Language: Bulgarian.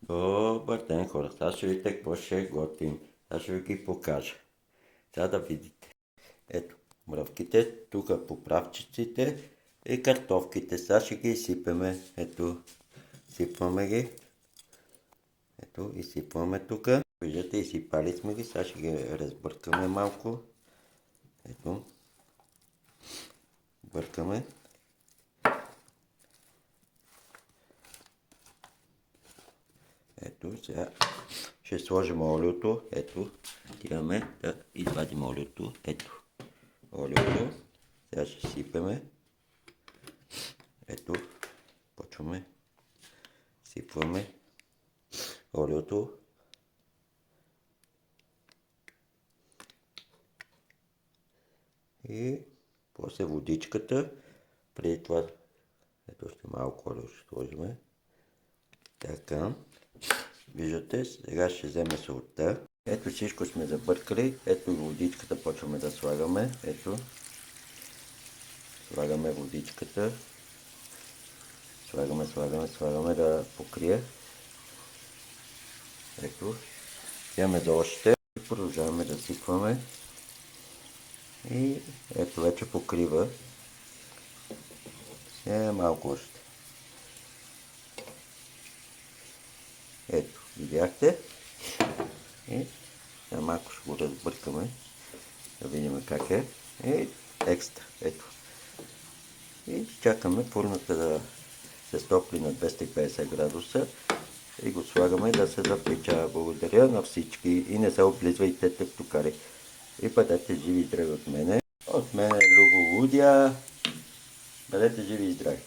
Добър ден, хора. Сега ще видите какво ще готвим. Сега ще ви ги покажа. Сега да видите. Ето, мръвките, тук поправчиците и картофките. Сега ще ги изсипеме. Ето, сипваме ги. Ето, изсипваме тук. Виждате, изсипали сме ги. Сега ще ги разбъркаме малко. Ето, бъркаме. Ето, сега ще сложим олиото. Ето, имаме да извадим олиото. Ето, олиото. Сега ще сипеме. Ето, почваме. Сипваме олиото. И после водичката. Преди това, ето още малко олио ще сложим. Така. Виждате, сега ще вземе солта. Ето всичко сме забъркали. Ето и водичката почваме да слагаме. Ето. Слагаме водичката. Слагаме да покрие. Ето. Вземаме за още. И продължаваме да сипваме. И ето вече покрива. Малко още. Ето, видяхте. И сега малко ще го разбъркаме. Да видим как е. И екстра. Ето. И чакаме фурната да се стопли на 250 градуса. И го слагаме да се запечава. Благодаря на всички. И не се облизвайте тептокари. И бъдете живи и здрави от мене. От мен е Любо Лудя. Бъдете живи и здрави.